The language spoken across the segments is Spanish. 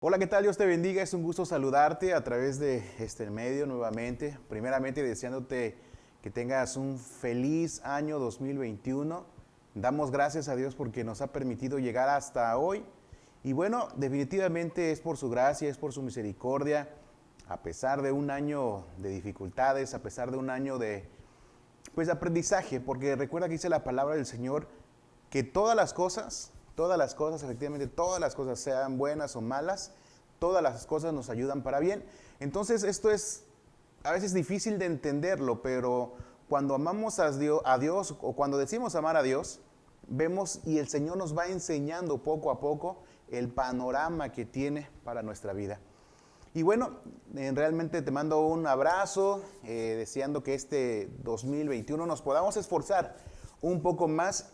Hola, ¿qué tal? Dios te bendiga. Es un gusto saludarte a través de este medio nuevamente. Primeramente deseándote que tengas un feliz año 2021. Damos gracias a Dios porque nos ha permitido llegar hasta hoy. Y bueno, definitivamente es por su gracia, es por su misericordia. A pesar de un año de dificultades, a pesar de un año de aprendizaje, porque recuerda que dice la palabra del Señor que efectivamente todas las cosas, sean buenas o malas, todas las cosas nos ayudan para bien. Entonces esto es a veces difícil de entenderlo, pero cuando amamos a Dios o cuando decimos amar a Dios, vemos y el Señor nos va enseñando poco a poco el panorama que tiene para nuestra vida. Y bueno, realmente te mando un abrazo, deseando que este 2021 nos podamos esforzar un poco más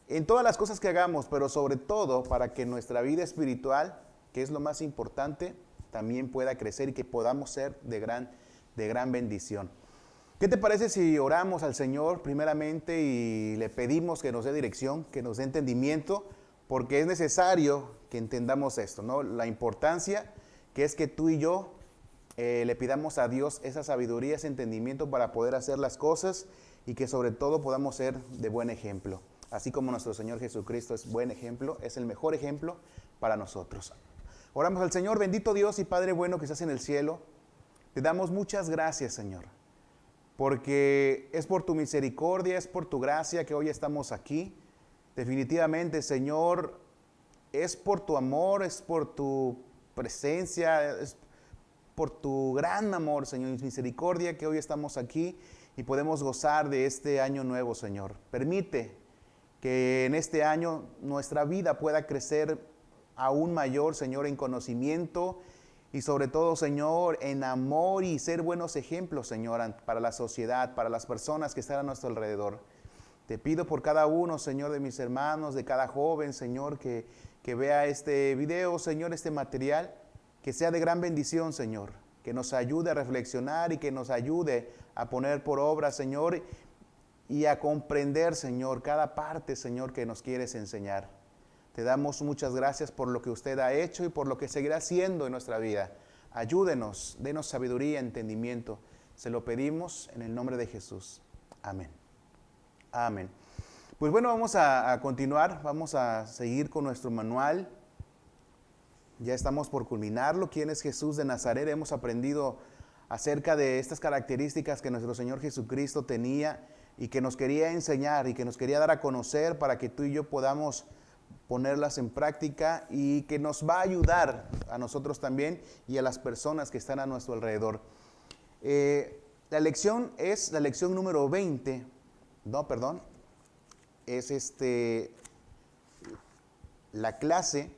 en todas las cosas que hagamos, pero sobre todo para que nuestra vida espiritual, que es lo más importante, también pueda crecer y que podamos ser de gran bendición. ¿Qué te parece si oramos al Señor primeramente y le pedimos que nos dé dirección, que nos dé entendimiento? Porque es necesario que entendamos esto, ¿no? La importancia que es que tú y yo le pidamos a Dios esa sabiduría, ese entendimiento para poder hacer las cosas y que sobre todo podamos ser de buen ejemplo. Así como nuestro Señor Jesucristo es buen ejemplo, es el mejor ejemplo para nosotros. Oramos al Señor. Bendito Dios y Padre bueno que estás en el cielo. Te damos muchas gracias, Señor, porque es por tu misericordia, es por tu gracia que hoy estamos aquí. Definitivamente, Señor, es por tu amor, es por tu presencia, es por tu gran amor, Señor, y misericordia que hoy estamos aquí y podemos gozar de este año nuevo, Señor. Permite que en este año nuestra vida pueda crecer aún mayor, Señor, en conocimiento y sobre todo, Señor, en amor y ser buenos ejemplos, Señor, para la sociedad, para las personas que están a nuestro alrededor. Te pido por cada uno, Señor, de mis hermanos, de cada joven, Señor, que vea este video, Señor, este material, que sea de gran bendición, Señor, que nos ayude a reflexionar y que nos ayude a poner por obra, Señor, y a comprender, Señor, cada parte, Señor, que nos quieres enseñar. Te damos muchas gracias por lo que usted ha hecho y por lo que seguirá haciendo en nuestra vida. Ayúdenos, denos sabiduría, entendimiento. Se lo pedimos en el nombre de Jesús. Amén. Amén. Pues bueno, vamos a continuar, vamos a seguir con nuestro manual. Ya estamos por culminarlo. ¿Quién es Jesús de Nazaret? Hemos aprendido acerca de estas características que nuestro Señor Jesucristo tenía y que nos quería enseñar y que nos quería dar a conocer para que tú y yo podamos ponerlas en práctica y que nos va a ayudar a nosotros también y a las personas que están a nuestro alrededor. La lección es la lección número 20. No, perdón. Es la clase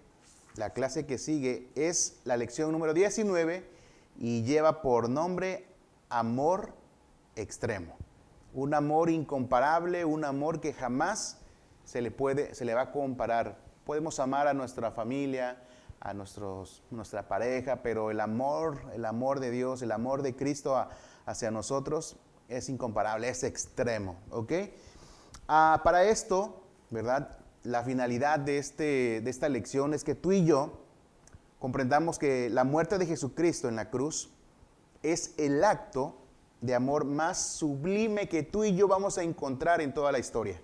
que sigue es la lección número 19 y lleva por nombre amor extremo. Un amor incomparable, un amor que jamás se le va a comparar. Podemos amar a nuestra familia, a nuestra pareja, pero el amor de Dios, el amor de Cristo hacia nosotros es incomparable, es extremo, ¿ok? Para esto, ¿verdad? La finalidad de esta lección es que tú y yo comprendamos que la muerte de Jesucristo en la cruz es el acto de amor más sublime que tú y yo vamos a encontrar en toda la historia.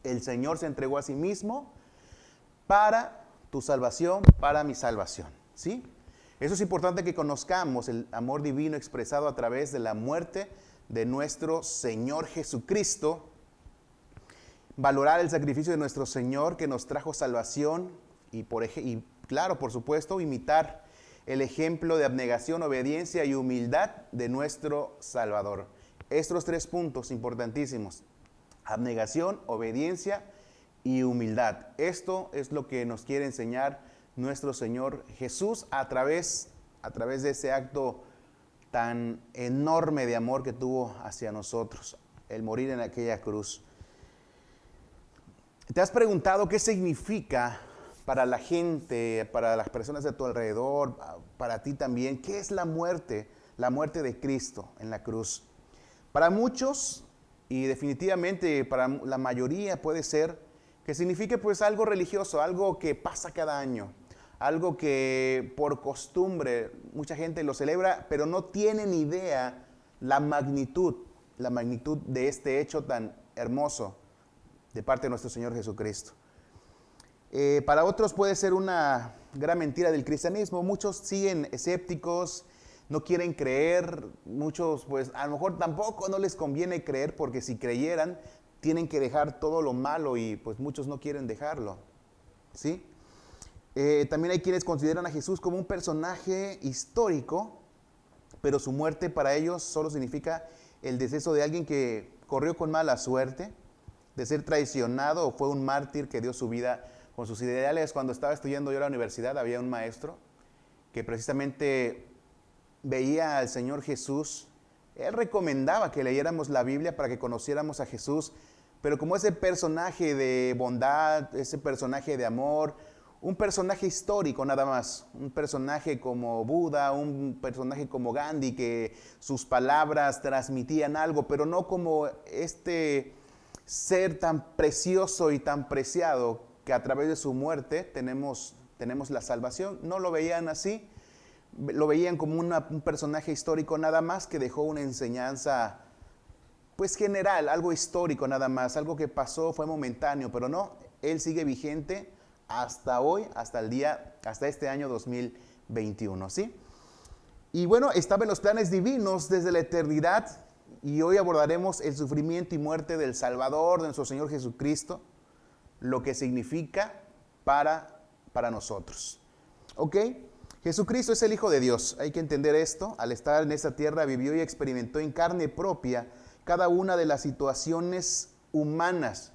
El Señor se entregó a sí mismo para tu salvación, para mi salvación, ¿sí? Eso es importante que conozcamos el amor divino expresado a través de la muerte de nuestro Señor Jesucristo. Valorar el sacrificio de nuestro Señor que nos trajo salvación y claro, por supuesto, imitar el ejemplo de abnegación, obediencia y humildad de nuestro Salvador. Estos 3 puntos importantísimos: abnegación, obediencia y humildad. Esto es lo que nos quiere enseñar nuestro Señor Jesús a través de ese acto tan enorme de amor que tuvo hacia nosotros, el morir en aquella cruz. ¿Te has preguntado qué significa para la gente, para las personas de tu alrededor, para ti también, qué es la muerte de Cristo en la cruz? Para muchos, y definitivamente para la mayoría, puede ser que signifique pues algo religioso, algo que pasa cada año, algo que por costumbre mucha gente lo celebra, pero no tienen idea la magnitud de este hecho tan hermoso de parte de nuestro Señor Jesucristo. Para otros puede ser una gran mentira del cristianismo. Muchos siguen escépticos, no quieren creer. Muchos, pues a lo mejor tampoco no les conviene creer, porque si creyeran tienen que dejar todo lo malo y pues muchos no quieren dejarlo, ¿sí? También hay quienes consideran a Jesús como un personaje histórico, pero su muerte para ellos solo significa el deceso de alguien que corrió con mala suerte, de ser traicionado, o fue un mártir que dio su vida con sus ideales. Cuando estaba estudiando yo en la universidad, había un maestro que precisamente veía al Señor Jesús. Él recomendaba que leyéramos la Biblia para que conociéramos a Jesús, pero como ese personaje de bondad, ese personaje de amor, un personaje histórico nada más, un personaje como Buda, un personaje como Gandhi, que sus palabras transmitían algo, pero no como este ser tan precioso y tan preciado que a través de su muerte tenemos la salvación. No lo veían así, lo veían como un personaje histórico nada más, que dejó una enseñanza pues general, algo histórico nada más, algo que pasó, fue momentáneo, pero no, él sigue vigente hasta hoy, hasta este año 2021, ¿sí? Y bueno, estaba en los planes divinos desde la eternidad, y hoy abordaremos el sufrimiento y muerte del Salvador, de nuestro Señor Jesucristo, lo que significa para nosotros. ¿Ok? Jesucristo es el Hijo de Dios, hay que entender esto. Al estar en esta tierra vivió y experimentó en carne propia cada una de las situaciones humanas,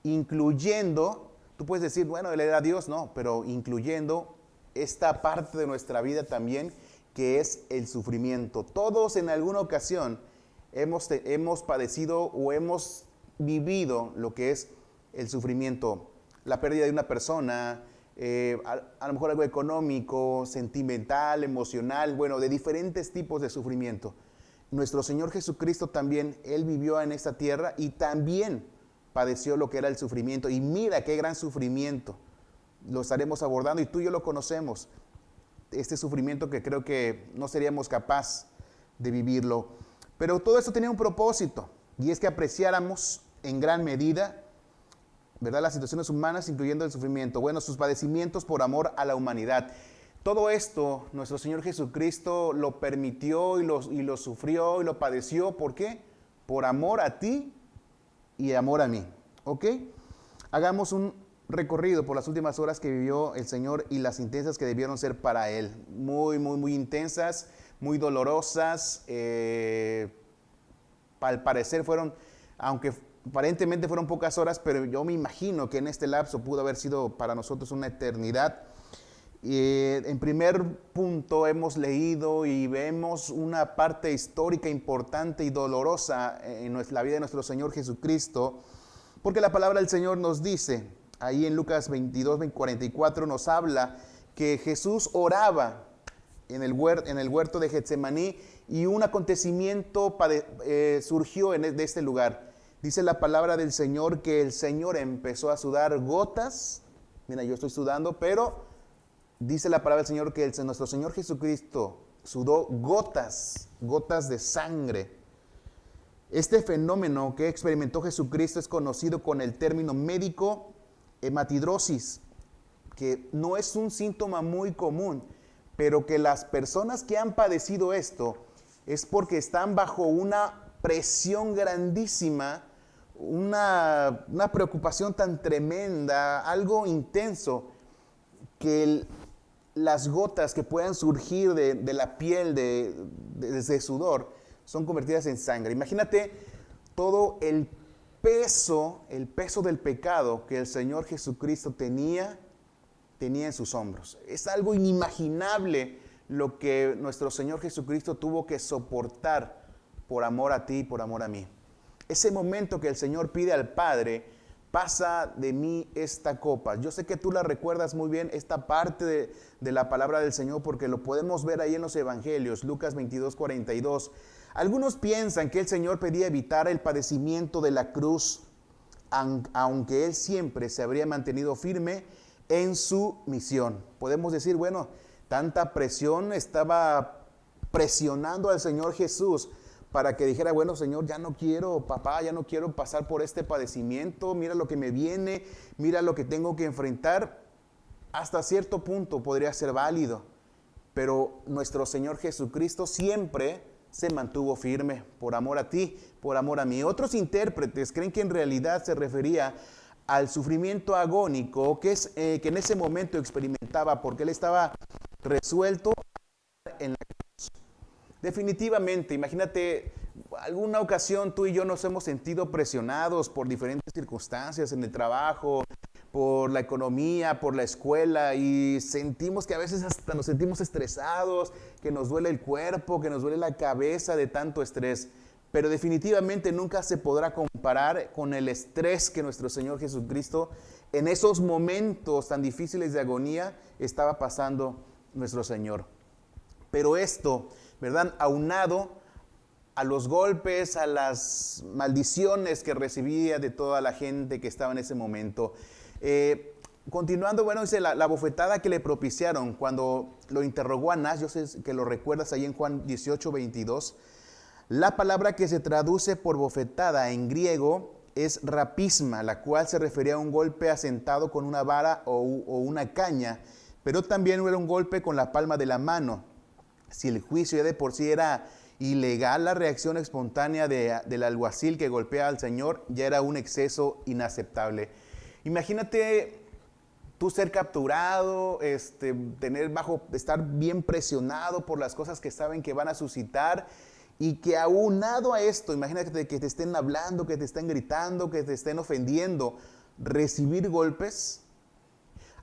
incluyendo, tú puedes decir, bueno, Él era Dios, no, pero incluyendo esta parte de nuestra vida también, que es el sufrimiento. Todos en alguna ocasión hemos padecido o hemos vivido lo que es el sufrimiento, la pérdida de una persona, a lo mejor algo económico, sentimental, emocional, bueno, de diferentes tipos de sufrimiento. Nuestro Señor Jesucristo también, Él vivió en esta tierra y también padeció lo que era el sufrimiento. Y mira qué gran sufrimiento, lo estaremos abordando y tú y yo lo conocemos. Este sufrimiento que creo que no seríamos capaces de vivirlo. Pero todo esto tenía un propósito, y es que apreciáramos en gran medida, ¿verdad?, las situaciones humanas, incluyendo el sufrimiento. Bueno, sus padecimientos por amor a la humanidad. Todo esto nuestro Señor Jesucristo lo permitió y lo sufrió y lo padeció. ¿Por qué? Por amor a ti y amor a mí. ¿Ok? Hagamos un recorrido por las últimas horas que vivió el Señor y las intensas que debieron ser para Él. Muy, muy, muy intensas, muy dolorosas. Al parecer fueron, aunque aparentemente fueron pocas horas, pero yo me imagino que en este lapso pudo haber sido para nosotros una eternidad. En primer punto hemos leído y vemos una parte histórica importante y dolorosa en la vida de nuestro Señor Jesucristo, porque la palabra del Señor nos dice, ahí en Lucas 22, 44 nos habla que Jesús oraba en el huerto de Getsemaní y un acontecimiento surgió de este lugar. Dice la palabra del Señor que el Señor empezó a sudar gotas. Mira, yo estoy sudando, pero dice la palabra del Señor que nuestro Señor Jesucristo sudó gotas de sangre. Este fenómeno que experimentó Jesucristo es conocido con el término médico hematidrosis, que no es un síntoma muy común, pero que las personas que han padecido esto es porque están bajo una presión grandísima, una preocupación tan tremenda, algo intenso, que las gotas que puedan surgir de la piel de sudor son convertidas en sangre. Imagínate todo el peso del pecado que el Señor Jesucristo tenía en sus hombros. Es algo inimaginable lo que nuestro Señor Jesucristo tuvo que soportar por amor a ti y por amor a mí. Ese momento que el Señor pide al Padre, pasa de mí esta copa. Yo sé que tú la recuerdas muy bien, esta parte de la palabra del Señor, porque lo podemos ver ahí en los evangelios, Lucas 22, 42. Algunos piensan que el Señor pedía evitar el padecimiento de la cruz, aunque Él siempre se habría mantenido firme en su misión. Podemos decir, bueno, tanta presión estaba presionando al Señor Jesús para que dijera, bueno, Señor, ya no quiero, papá, ya no quiero pasar por este padecimiento, mira lo que me viene, mira lo que tengo que enfrentar. Hasta cierto punto podría ser válido, pero nuestro Señor Jesucristo siempre se mantuvo firme por amor a ti, por amor a mí. Otros intérpretes creen que en realidad se refería al sufrimiento agónico que en ese momento experimentaba, porque él estaba resuelto en la cruz. Definitivamente, imagínate, alguna ocasión tú y yo nos hemos sentido presionados por diferentes circunstancias en el trabajo, por la economía, por la escuela, y sentimos que a veces hasta nos sentimos estresados, que nos duele el cuerpo, que nos duele la cabeza de tanto estrés. Pero definitivamente nunca se podrá comparar con el estrés que nuestro Señor Jesucristo en esos momentos tan difíciles de agonía estaba pasando nuestro Señor. Pero esto, ¿verdad? Aunado a los golpes, a las maldiciones que recibía de toda la gente que estaba en ese momento. Continuando, bueno, dice la bofetada que le propiciaron cuando lo interrogó Anás, yo sé que lo recuerdas ahí en Juan 18:22. La palabra que se traduce por bofetada en griego es rapisma, la cual se refería a un golpe asentado con una vara o una caña, pero también era un golpe con la palma de la mano. Si el juicio ya de por sí era ilegal, la reacción espontánea del alguacil que golpea al Señor ya era un exceso inaceptable. Imagínate tú ser capturado, estar bien presionado por las cosas que saben que van a suscitar, y que aunado a esto, imagínate que te estén hablando, que te estén gritando, que te estén ofendiendo, recibir golpes.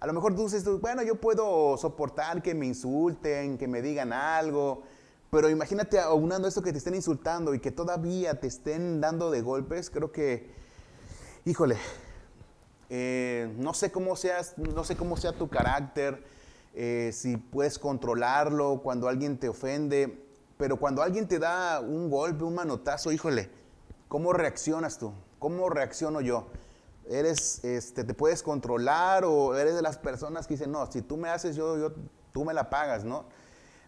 A lo mejor tú dices, bueno, yo puedo soportar que me insulten, que me digan algo, pero imagínate aunando esto, que te estén insultando y que todavía te estén dando de golpes. Creo que, híjole, no sé cómo sea tu carácter, si puedes controlarlo cuando alguien te ofende, pero cuando alguien te da un golpe, un manotazo, híjole, ¿cómo reaccionas tú? ¿Cómo reacciono yo? ¿Te puedes controlar, o eres de las personas que dicen, no, si tú me haces, tú me la pagas, ¿no?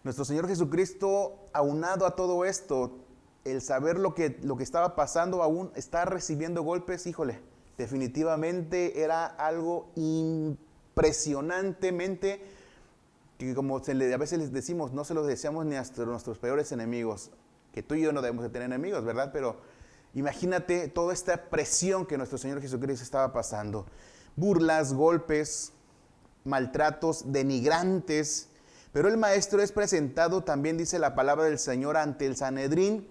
Nuestro Señor Jesucristo, aunado a todo esto, el saber lo que estaba pasando, aún está recibiendo golpes, híjole, definitivamente era algo impresionantemente, que como a veces les decimos, no se los deseamos ni a nuestros peores enemigos, que tú y yo no debemos de tener enemigos, ¿verdad? Pero imagínate toda esta presión que nuestro Señor Jesucristo estaba pasando. Burlas, golpes, maltratos, denigrantes. Pero el maestro es presentado, también dice la palabra del Señor, ante el Sanedrín,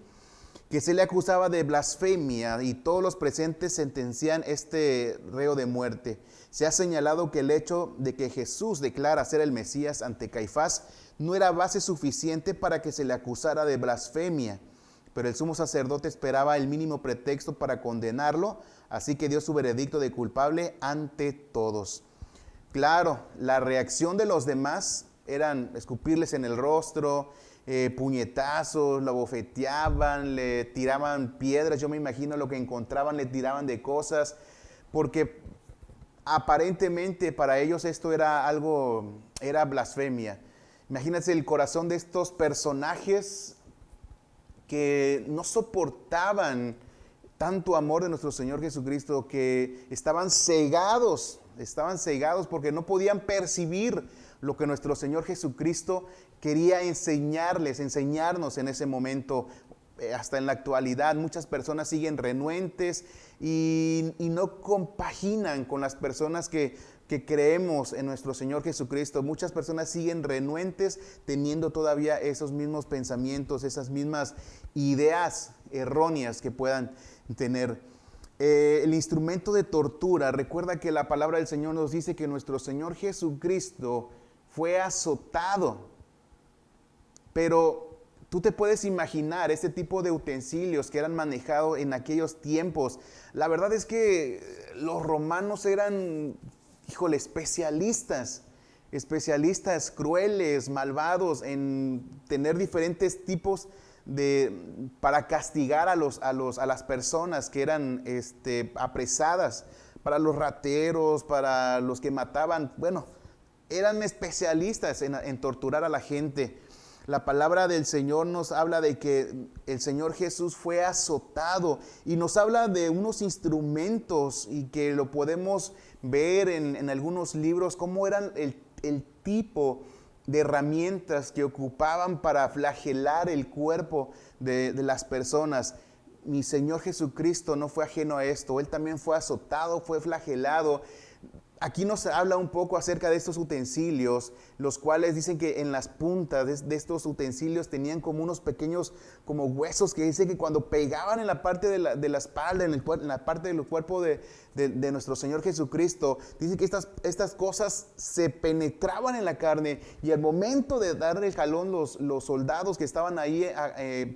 que se le acusaba de blasfemia, y todos los presentes sentencian este reo de muerte. Se ha señalado que el hecho de que Jesús declara ser el Mesías ante Caifás no era base suficiente para que se le acusara de blasfemia, pero el sumo sacerdote esperaba el mínimo pretexto para condenarlo, así que dio su veredicto de culpable ante todos. Claro, la reacción de los demás eran escupirles en el rostro, puñetazos, lo bofeteaban, le tiraban piedras, yo me imagino lo que encontraban, le tiraban de cosas, porque aparentemente para ellos esto era blasfemia. Imagínense el corazón de estos personajes que no soportaban tanto amor de nuestro Señor Jesucristo, que estaban cegados porque no podían percibir lo que nuestro Señor Jesucristo quería enseñarnos en ese momento. Hasta en la actualidad muchas personas siguen renuentes y no compaginan con las personas que creemos en nuestro Señor Jesucristo. Muchas personas siguen renuentes, teniendo todavía esos mismos pensamientos, esas mismas ideas erróneas que puedan tener. El instrumento de tortura, recuerda que la palabra del Señor nos dice que nuestro Señor Jesucristo fue azotado, pero tú te puedes imaginar este tipo de utensilios que eran manejados en aquellos tiempos. La verdad es que los romanos eran, híjole, especialistas crueles, malvados en tener diferentes tipos para castigar a las personas que eran apresadas para los rateros, para los que mataban. Bueno, eran especialistas en torturar a la gente. La palabra del Señor nos habla de que el Señor Jesús fue azotado y nos habla de unos instrumentos y que lo podemos ver en algunos libros, cómo eran el tipo de herramientas que ocupaban para flagelar el cuerpo de las personas. Mi Señor Jesucristo no fue ajeno a esto, Él también fue azotado, fue flagelado. Aquí nos habla un poco acerca de estos utensilios, los cuales dicen que en las puntas de estos utensilios tenían como unos pequeños como huesos que dice que cuando pegaban en la parte de la espalda, en la parte del cuerpo de nuestro Señor Jesucristo, dice que estas cosas se penetraban en la carne y al momento de darle el jalón los soldados que estaban ahí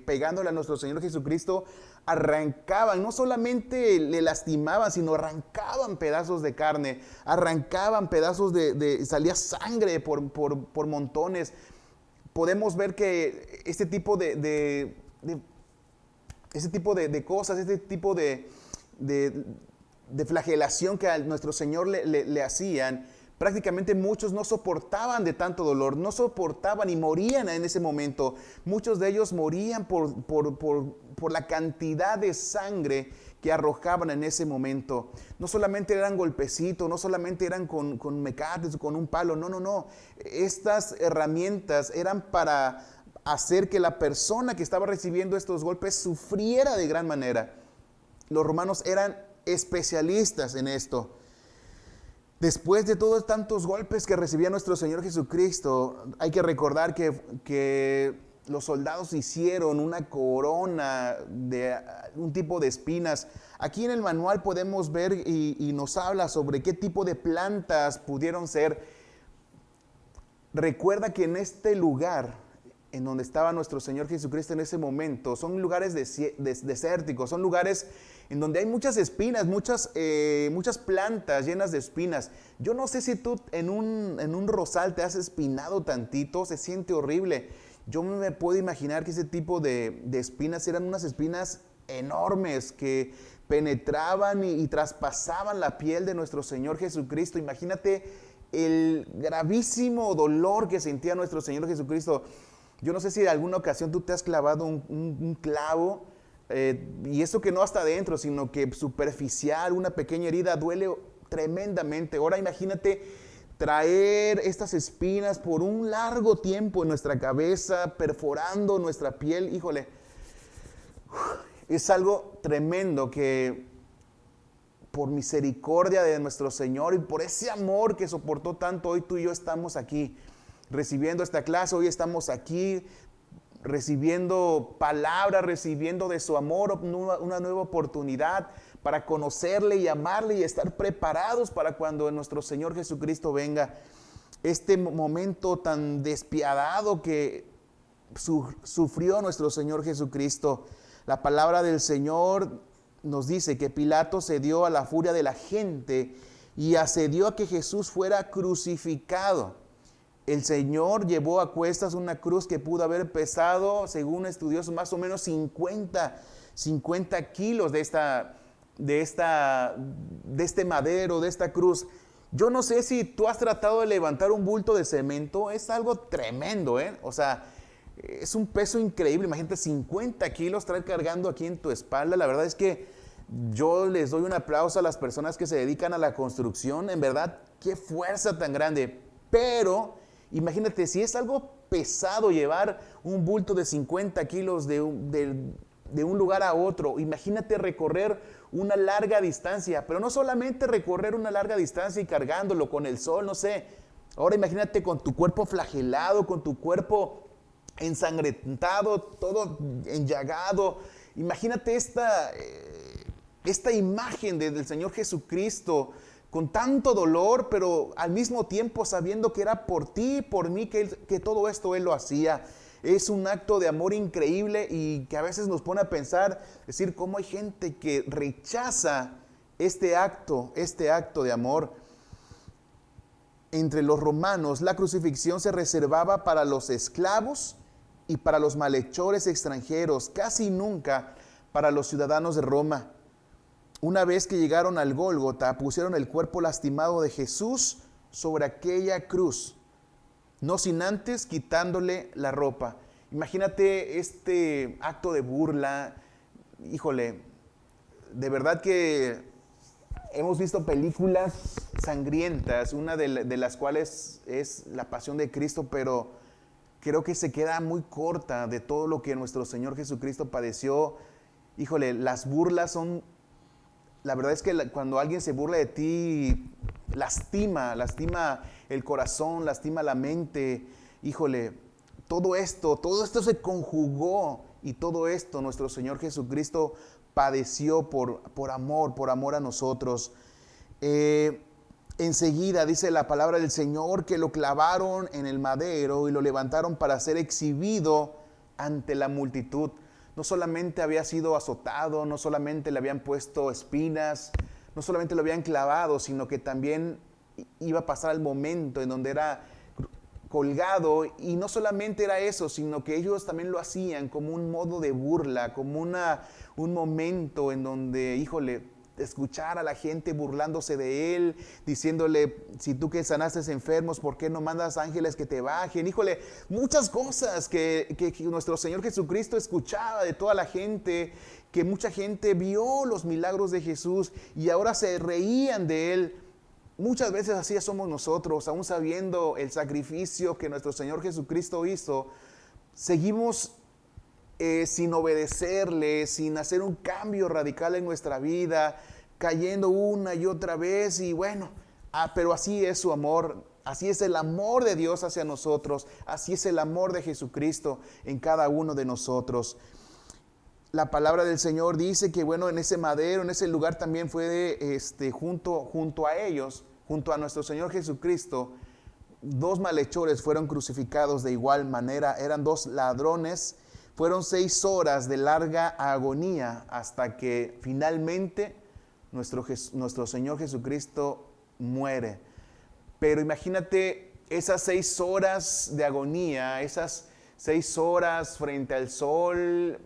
pegándole a nuestro Señor Jesucristo, arrancaban, no solamente le lastimaban, sino arrancaban pedazos de carne, arrancaban pedazos salía sangre por montones. Podemos ver que este tipo de cosas, este tipo de flagelación que a nuestro Señor le hacían, prácticamente muchos no soportaban de tanto dolor, no soportaban y morían en ese momento. Muchos de ellos morían por la cantidad de sangre que arrojaban en ese momento. No solamente eran golpecitos, no solamente eran con mecates o con un palo, no. Estas herramientas eran para hacer que la persona que estaba recibiendo estos golpes sufriera de gran manera. Los romanos eran especialistas en esto. Después de todos tantos golpes que recibía nuestro Señor Jesucristo, hay que recordar que los soldados hicieron una corona de un tipo de espinas. Aquí en el manual podemos ver y nos habla sobre qué tipo de plantas pudieron ser. Recuerda que en este lugar, en donde estaba nuestro Señor Jesucristo en ese momento, son lugares desérticos, son lugares en donde hay muchas espinas, muchas plantas llenas de espinas. Yo no sé si tú en un rosal te has espinado tantito, se siente horrible. Yo me puedo imaginar que ese tipo de espinas eran unas espinas enormes que penetraban y traspasaban la piel de nuestro Señor Jesucristo. Imagínate el gravísimo dolor que sentía nuestro Señor Jesucristo. Yo no sé si en alguna ocasión tú te has clavado un clavo, y eso que no hasta adentro, sino que superficial, una pequeña herida duele tremendamente. Ahora imagínate traer estas espinas por un largo tiempo en nuestra cabeza, perforando nuestra piel. Híjole, es algo tremendo que por misericordia de nuestro Señor y por ese amor que soportó tanto, hoy tú y yo estamos aquí recibiendo esta clase, hoy estamos aquí recibiendo palabra, recibiendo de su amor una nueva oportunidad para conocerle y amarle y estar preparados para cuando nuestro Señor Jesucristo venga. Este momento tan despiadado que sufrió nuestro Señor Jesucristo. La palabra del Señor nos dice que Pilato cedió a la furia de la gente y accedió a que Jesús fuera crucificado. El Señor llevó a cuestas una cruz que pudo haber pesado, según estudiosos, más o menos 50 kilos de este madero, de esta cruz. Yo no sé si tú has tratado de levantar un bulto de cemento, es algo tremendo, ¿eh? O sea, es un peso increíble. Imagínate 50 kilos traer cargando aquí en tu espalda. La verdad es que yo les doy un aplauso a las personas que se dedican a la construcción. En verdad, qué fuerza tan grande. Pero imagínate, si es algo pesado llevar un bulto de 50 kilos de un lugar a otro, imagínate recorrer una larga distancia, pero no solamente recorrer una larga distancia y cargándolo con el sol, no sé. Ahora imagínate con tu cuerpo flagelado, con tu cuerpo ensangrentado, todo enllagado. Imagínate esta imagen del Señor Jesucristo con tanto dolor, pero al mismo tiempo sabiendo que era por ti, por mí, que todo esto Él lo hacía. Es un acto de amor increíble y que a veces nos pone a pensar, decir, cómo hay gente que rechaza este acto de amor. Entre los romanos, la crucifixión se reservaba para los esclavos y para los malhechores extranjeros, casi nunca para los ciudadanos de Roma. Una vez que llegaron al Gólgota, pusieron el cuerpo lastimado de Jesús sobre aquella cruz, no sin antes quitándole la ropa. Imagínate este acto de burla. Híjole, de verdad que hemos visto películas sangrientas, una de las cuales es La Pasión de Cristo, pero creo que se queda muy corta de todo lo que nuestro Señor Jesucristo padeció. Híjole, las burlas son... La verdad es que cuando alguien se burla de ti, lastima el corazón, lastima la mente. Híjole, todo esto se conjugó y todo esto nuestro Señor Jesucristo padeció por amor a nosotros. Enseguida dice la palabra del Señor que lo clavaron en el madero y lo levantaron para ser exhibido ante la multitud. No solamente había sido azotado, no solamente le habían puesto espinas, no solamente lo habían clavado, sino que también iba a pasar el momento en donde era colgado. Y no solamente era eso, sino que ellos también lo hacían como un modo de burla, como un momento en donde, híjole, escuchar a la gente burlándose de él, diciéndole, si tú que sanaste enfermos, ¿por qué no mandas ángeles que te bajen? Híjole, muchas cosas que nuestro Señor Jesucristo escuchaba de toda la gente, que mucha gente vio los milagros de Jesús y ahora se reían de él. Muchas veces así somos nosotros, aún sabiendo el sacrificio que nuestro Señor Jesucristo hizo, seguimos sin obedecerle, sin hacer un cambio radical en nuestra vida, cayendo una y otra vez y bueno, pero así es su amor, así es el amor de Dios hacia nosotros, así es el amor de Jesucristo en cada uno de nosotros. La palabra del Señor dice que bueno, en ese madero, en ese lugar también fue junto a ellos, junto a nuestro Señor Jesucristo, 2 malhechores fueron crucificados de igual manera, eran 2 ladrones. Fueron 6 horas de larga agonía hasta que finalmente nuestro Señor Jesucristo muere. Pero imagínate esas 6 horas de agonía, esas 6 horas frente al sol,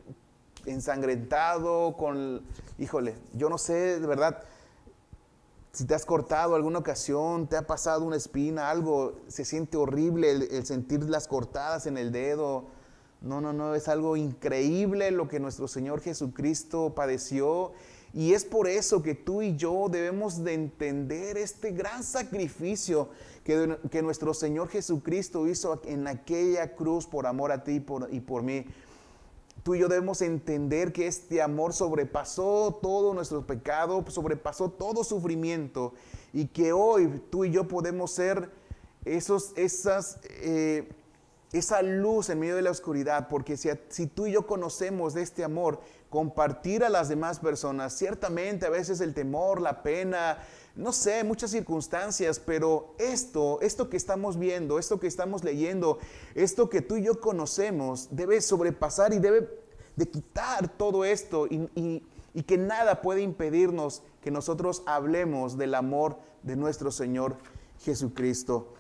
ensangrentado, híjole, yo no sé de verdad si te has cortado alguna ocasión, te ha pasado una espina, algo, se siente horrible el sentir las cortadas en el dedo. No, es algo increíble lo que nuestro Señor Jesucristo padeció y es por eso que tú y yo debemos de entender este gran sacrificio que nuestro Señor Jesucristo hizo en aquella cruz por amor a ti y por mí. Tú y yo debemos entender que este amor sobrepasó todo nuestro pecado, sobrepasó todo sufrimiento y que hoy tú y yo podemos ser esa luz en medio de la oscuridad, porque si tú y yo conocemos de este amor, compartir a las demás personas, ciertamente a veces el temor, la pena, no sé, muchas circunstancias, pero esto que estamos viendo, esto que estamos leyendo, esto que tú y yo conocemos, debe sobrepasar y debe de quitar todo esto y que nada puede impedirnos que nosotros hablemos del amor de nuestro Señor Jesucristo.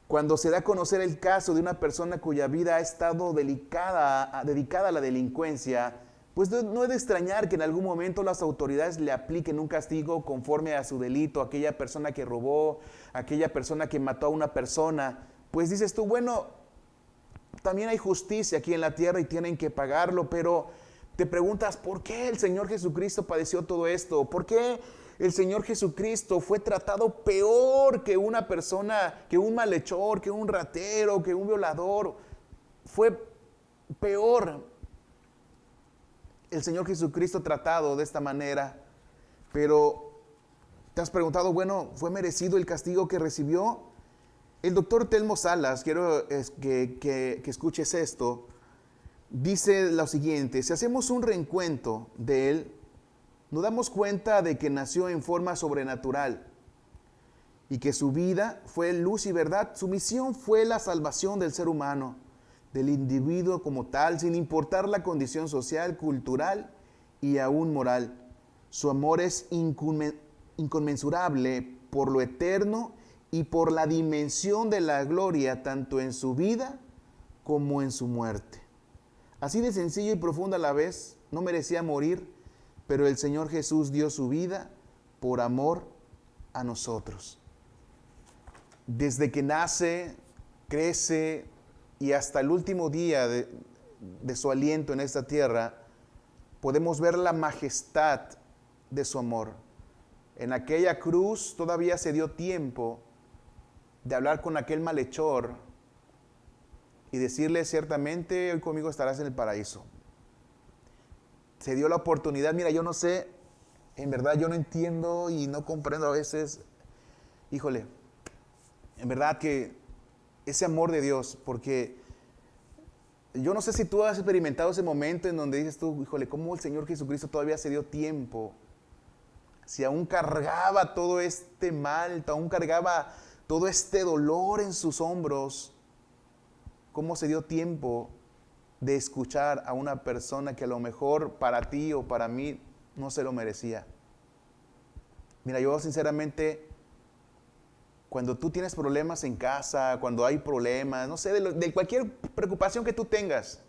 Cuando se da a conocer el caso de una persona cuya vida ha estado dedicada a la delincuencia, pues no es de extrañar que en algún momento las autoridades le apliquen un castigo conforme a su delito, aquella persona que robó, aquella persona que mató a una persona. Pues dices tú, bueno, también hay justicia aquí en la tierra y tienen que pagarlo, pero te preguntas, ¿por qué el Señor Jesucristo padeció todo esto? ¿Por qué el Señor Jesucristo fue tratado peor que una persona, que un malhechor, que un ratero, que un violador? Fue peor el Señor Jesucristo tratado de esta manera. Pero te has preguntado, bueno, ¿fue merecido el castigo que recibió? El doctor Telmo Salas, quiero que escuches esto, dice lo siguiente: si hacemos un reencuentro de él, nos damos cuenta de que nació en forma sobrenatural y que su vida fue luz y verdad. Su misión fue la salvación del ser humano, del individuo como tal, sin importar la condición social, cultural y aún moral. Su amor es inconmensurable por lo eterno y por la dimensión de la gloria, tanto en su vida como en su muerte. Así de sencillo y profundo a la vez, no merecía morir, pero el Señor Jesús dio su vida por amor a nosotros. Desde que nace, crece y hasta el último día de su aliento en esta tierra, podemos ver la majestad de su amor. En aquella cruz todavía se dio tiempo de hablar con aquel malhechor y decirle ciertamente, hoy conmigo estarás en el paraíso. Se dio la oportunidad. Mira, yo no sé, en verdad yo no entiendo y no comprendo a veces, híjole, en verdad que ese amor de Dios, porque yo no sé si tú has experimentado ese momento en donde dices tú, híjole, cómo el Señor Jesucristo todavía se dio tiempo. Si aún cargaba todo este mal, aún cargaba todo este dolor en sus hombros, cómo se dio tiempo de escuchar a una persona que a lo mejor para ti o para mí no se lo merecía. Mira, yo sinceramente, cuando tú tienes problemas en casa, cuando hay problemas, no sé, de cualquier preocupación que tú tengas,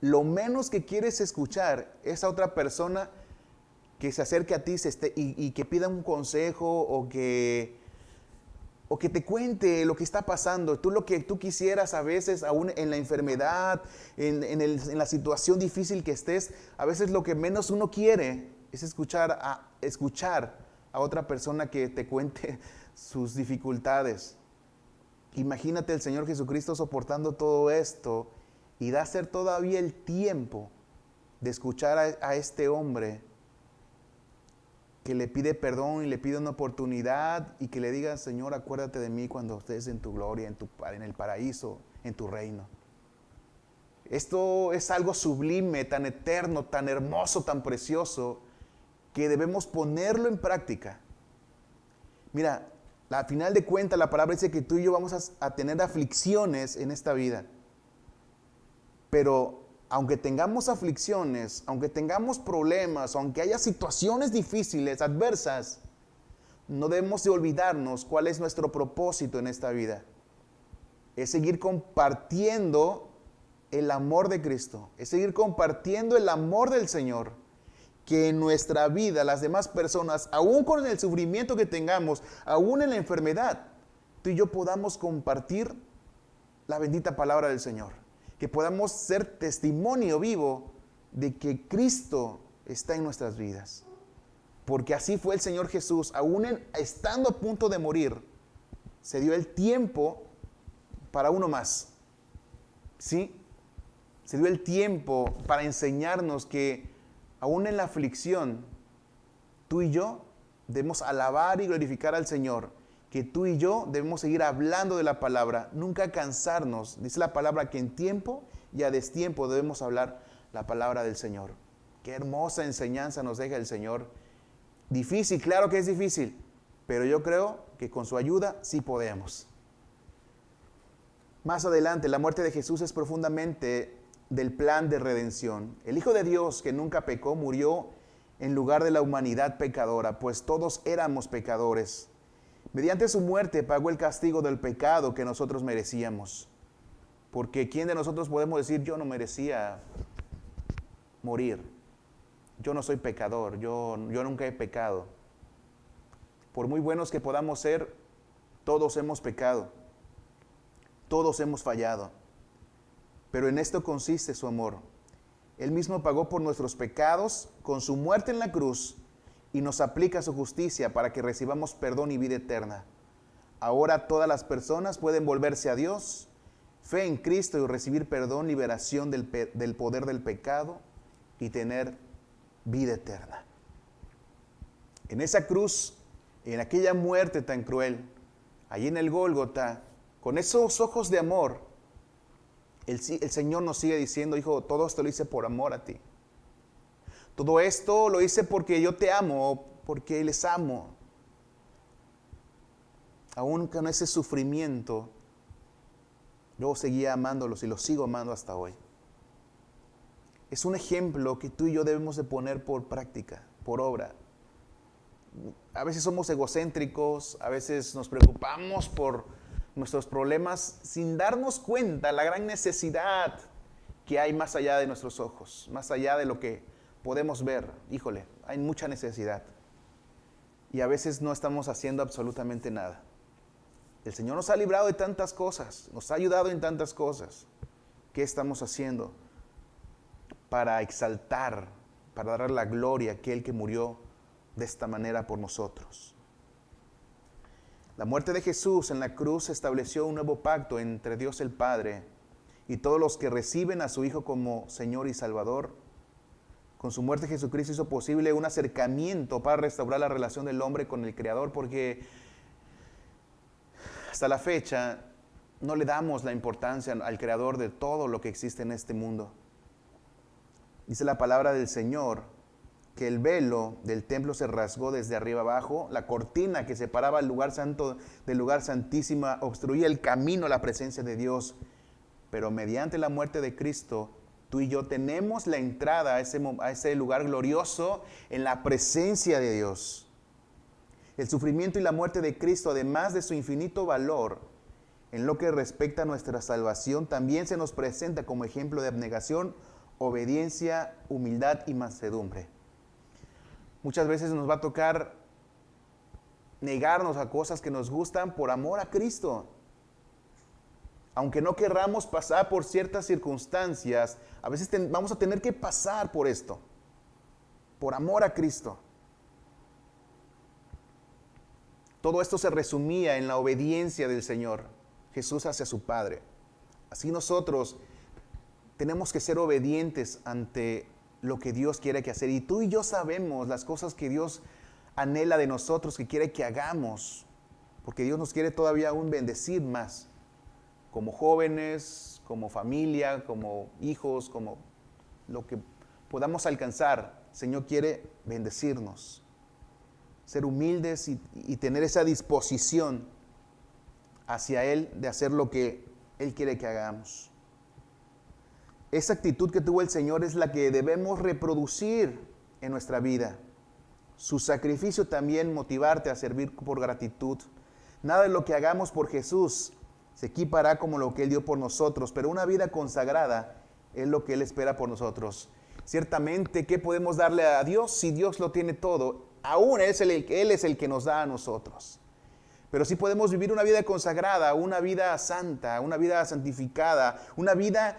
lo menos que quieres escuchar es a otra persona que se acerque a ti y que pida un consejo o que te cuente lo que está pasando. Lo que tú quisieras a veces, aún en la enfermedad, en la situación difícil que estés, a veces lo que menos uno quiere es escuchar a otra persona que te cuente sus dificultades. Imagínate el Señor Jesucristo soportando todo esto y da a ser todavía el tiempo de escuchar a este hombre que le pide perdón y le pide una oportunidad y que le diga, Señor, acuérdate de mí cuando estés en tu gloria, en el paraíso, en tu reino. Esto es algo sublime, tan eterno, tan hermoso, tan precioso, que debemos ponerlo en práctica. Mira, al final de cuentas la palabra dice que tú y yo vamos a tener aflicciones en esta vida. Pero aunque tengamos aflicciones, aunque tengamos problemas, aunque haya situaciones difíciles, adversas, no debemos de olvidarnos cuál es nuestro propósito en esta vida. Es seguir compartiendo el amor de Cristo, es seguir compartiendo el amor del Señor, que en nuestra vida las demás personas, aún con el sufrimiento que tengamos, aún en la enfermedad, tú y yo podamos compartir la bendita palabra del Señor. Que podamos ser testimonio vivo de que Cristo está en nuestras vidas. Porque así fue el Señor Jesús, aún estando a punto de morir, se dio el tiempo para uno más. ¿Sí? Se dio el tiempo para enseñarnos que aún en la aflicción, tú y yo debemos alabar y glorificar al Señor. Que tú y yo debemos seguir hablando de la palabra, nunca cansarnos. Dice la palabra que en tiempo y a destiempo debemos hablar la palabra del Señor. Qué hermosa enseñanza nos deja el Señor. Difícil, claro que es difícil, pero yo creo que con su ayuda sí podemos. Más adelante, la muerte de Jesús es profundamente del plan de redención. El Hijo de Dios, que nunca pecó, murió en lugar de la humanidad pecadora, pues todos éramos pecadores. Mediante su muerte pagó el castigo del pecado que nosotros merecíamos. Porque ¿quién de nosotros podemos decir, yo no merecía morir? Yo no soy pecador, yo nunca he pecado. Por muy buenos que podamos ser, todos hemos pecado. Todos hemos fallado. Pero en esto consiste su amor. Él mismo pagó por nuestros pecados con su muerte en la cruz y nos aplica su justicia para que recibamos perdón y vida eterna. Ahora todas las personas pueden volverse a Dios, fe en Cristo y recibir perdón, liberación del poder del pecado y tener vida eterna. En esa cruz, en aquella muerte tan cruel, allí en el Gólgota, con esos ojos de amor, el Señor nos sigue diciendo, hijo, todo esto lo hice por amor a ti. Todo esto lo hice porque yo te amo, porque les amo. Aún con ese sufrimiento, yo seguía amándolos y los sigo amando hasta hoy. Es un ejemplo que tú y yo debemos de poner por práctica, por obra. A veces somos egocéntricos, a veces nos preocupamos por nuestros problemas sin darnos cuenta la gran necesidad que hay más allá de nuestros ojos, más allá de lo que podemos ver, híjole, hay mucha necesidad. Y a veces no estamos haciendo absolutamente nada. El Señor nos ha librado de tantas cosas, nos ha ayudado en tantas cosas. ¿Qué estamos haciendo para exaltar, para dar la gloria a aquel que murió de esta manera por nosotros? La muerte de Jesús en la cruz estableció un nuevo pacto entre Dios el Padre y todos los que reciben a su Hijo como Señor y Salvador. Con su muerte Jesucristo hizo posible un acercamiento para restaurar la relación del hombre con el Creador, porque hasta la fecha no le damos la importancia al Creador de todo lo que existe en este mundo. Dice la palabra del Señor que el velo del templo se rasgó desde arriba abajo, la cortina que separaba el lugar santo del lugar santísimo obstruía el camino a la presencia de Dios, pero mediante la muerte de Cristo, tú y yo tenemos la entrada a ese lugar glorioso en la presencia de Dios. El sufrimiento y la muerte de Cristo, además de su infinito valor, en lo que respecta a nuestra salvación, también se nos presenta como ejemplo de abnegación, obediencia, humildad y mansedumbre. Muchas veces nos va a tocar negarnos a cosas que nos gustan por amor a Cristo. Aunque no querramos pasar por ciertas circunstancias, a veces vamos a tener que pasar por esto, por amor a Cristo. Todo esto se resumía en la obediencia del Señor Jesús hacia su Padre. Así nosotros tenemos que ser obedientes ante lo que Dios quiere que hacer. Y tú y yo sabemos las cosas que Dios anhela de nosotros, que quiere que hagamos, porque Dios nos quiere todavía aún bendecir más, como jóvenes, como familia, como hijos, como lo que podamos alcanzar. El Señor quiere bendecirnos, ser humildes y tener esa disposición hacia Él de hacer lo que Él quiere que hagamos. Esa actitud que tuvo el Señor es la que debemos reproducir en nuestra vida. Su sacrificio también motivarte a servir por gratitud. Nada de lo que hagamos por Jesús se equipará como lo que Él dio por nosotros, pero una vida consagrada es lo que Él espera por nosotros. Ciertamente, ¿qué podemos darle a Dios si Dios lo tiene todo? Aún Él es el que nos da a nosotros. Pero sí podemos vivir una vida consagrada, una vida santa, una vida santificada, una vida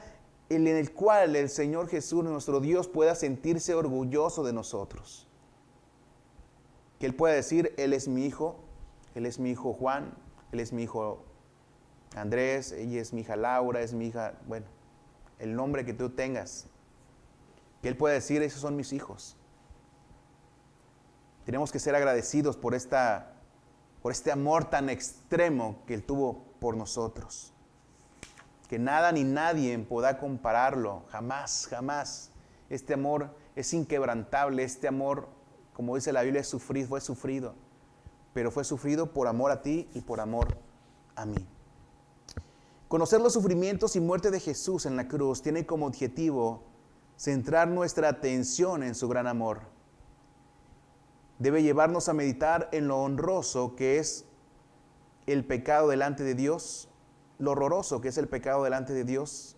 en el cual el Señor Jesús, nuestro Dios, pueda sentirse orgulloso de nosotros. Que Él pueda decir, Él es mi hijo Juan, Él es mi hijo Andrés, ella es mi hija Laura, es mi hija, bueno, el nombre que tú tengas. Que Él pueda decir, esos son mis hijos. Tenemos que ser agradecidos por este amor tan extremo que Él tuvo por nosotros. Que nada ni nadie podrá compararlo, jamás, jamás. Este amor es inquebrantable, este amor, como dice la Biblia, fue sufrido, pero fue sufrido por amor a ti y por amor a mí. Conocer los sufrimientos y muerte de Jesús en la cruz tiene como objetivo centrar nuestra atención en su gran amor. Debe llevarnos a meditar en lo honroso que es el pecado delante de Dios, lo horroroso que es el pecado delante de Dios.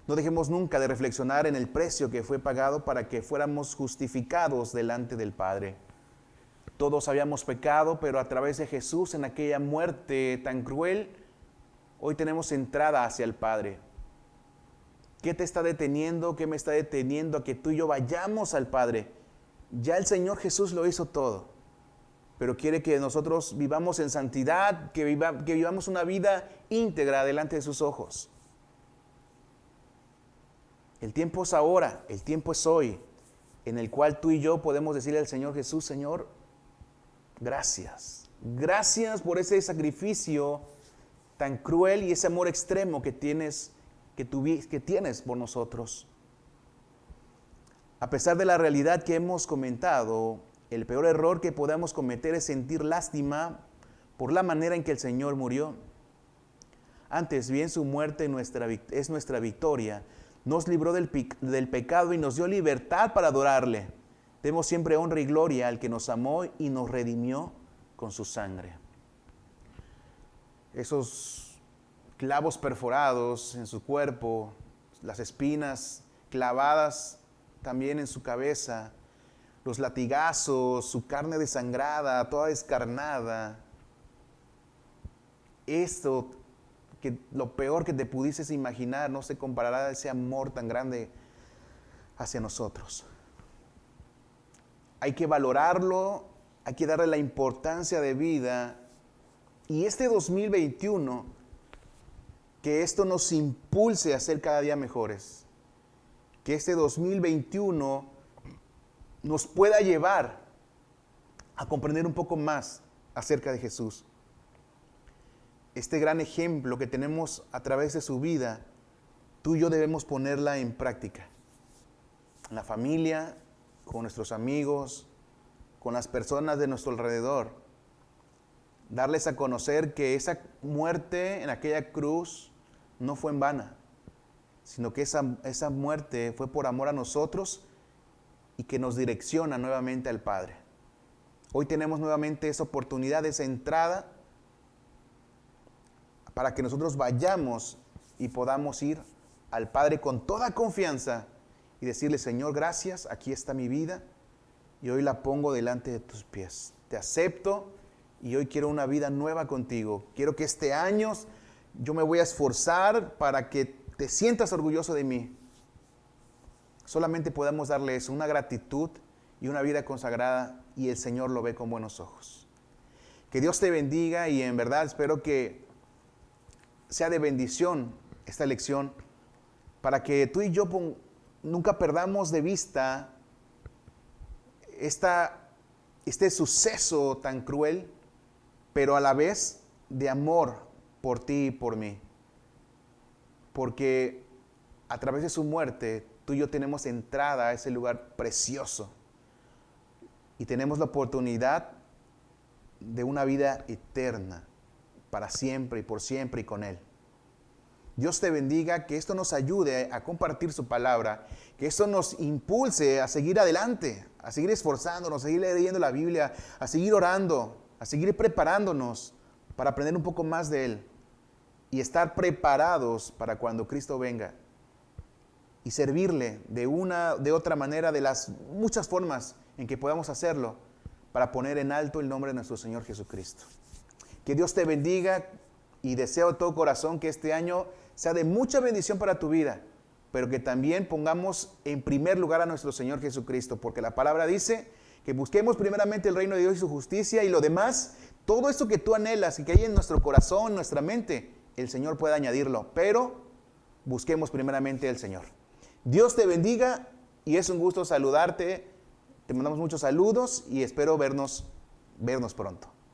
No dejemos nunca de reflexionar en el precio que fue pagado para que fuéramos justificados delante del Padre. Todos habíamos pecado, pero a través de Jesús, en aquella muerte tan cruel, hoy tenemos entrada hacia el Padre. ¿Qué te está deteniendo? ¿Qué me está deteniendo a que tú y yo vayamos al Padre? Ya el Señor Jesús lo hizo todo, pero quiere que nosotros vivamos en santidad, que vivamos una vida íntegra delante de sus ojos. El tiempo es ahora, el tiempo es hoy, en el cual tú y yo podemos decirle al Señor Jesús, Señor, gracias. Gracias por ese sacrificio tan cruel y ese amor extremo que tienes por nosotros. A pesar de la realidad que hemos comentado, el peor error que podamos cometer es sentir lástima por la manera en que el Señor murió. Antes bien, su muerte es nuestra victoria. Nos libró del pecado y nos dio libertad para adorarle. Demos siempre honra y gloria al que nos amó y nos redimió con su sangre. Esos clavos perforados en su cuerpo, las espinas clavadas también en su cabeza, los latigazos, su carne desangrada, toda descarnada. Esto, que lo peor que te pudieses imaginar, no se comparará a ese amor tan grande hacia nosotros. Hay que valorarlo, hay que darle la importancia de vida. Y este 2021, que esto nos impulse a ser cada día mejores. Que este 2021 nos pueda llevar a comprender un poco más acerca de Jesús. Este gran ejemplo que tenemos a través de su vida, tú y yo debemos ponerla en práctica. En la familia, con nuestros amigos, con las personas de nuestro alrededor. Darles a conocer que esa muerte en aquella cruz no fue en vano, sino que esa muerte fue por amor a nosotros y que nos direcciona nuevamente al Padre. Hoy tenemos nuevamente esa oportunidad, esa entrada, para que nosotros vayamos y podamos ir al Padre con toda confianza y decirle: Señor, gracias, aquí está mi vida y hoy la pongo delante de tus pies. Te acepto y hoy quiero una vida nueva contigo. Quiero que este año yo me voy a esforzar para que te sientas orgulloso de mí. Solamente podemos darle eso, una gratitud y una vida consagrada, y el Señor lo ve con buenos ojos. Que Dios te bendiga, y en verdad espero que sea de bendición esta lección, para que tú y yo nunca perdamos de vista este suceso tan cruel, pero a la vez de amor por ti y por mí. Porque a través de su muerte, tú y yo tenemos entrada a ese lugar precioso. Y tenemos la oportunidad de una vida eterna, para siempre y por siempre y con Él. Dios te bendiga, que esto nos ayude a compartir su palabra, que esto nos impulse a seguir adelante, a seguir esforzándonos, a seguir leyendo la Biblia, a seguir orando, a seguir preparándonos para aprender un poco más de Él y estar preparados para cuando Cristo venga y servirle de otra manera, de las muchas formas en que podamos hacerlo, para poner en alto el nombre de nuestro Señor Jesucristo. Que Dios te bendiga, y deseo de todo corazón que este año sea de mucha bendición para tu vida, pero que también pongamos en primer lugar a nuestro Señor Jesucristo, porque la palabra dice que busquemos primeramente el reino de Dios y su justicia, y lo demás, todo eso que tú anhelas y que hay en nuestro corazón, en nuestra mente, el Señor puede añadirlo, pero busquemos primeramente al Señor. Dios te bendiga, y es un gusto saludarte. Te mandamos muchos saludos y espero vernos pronto.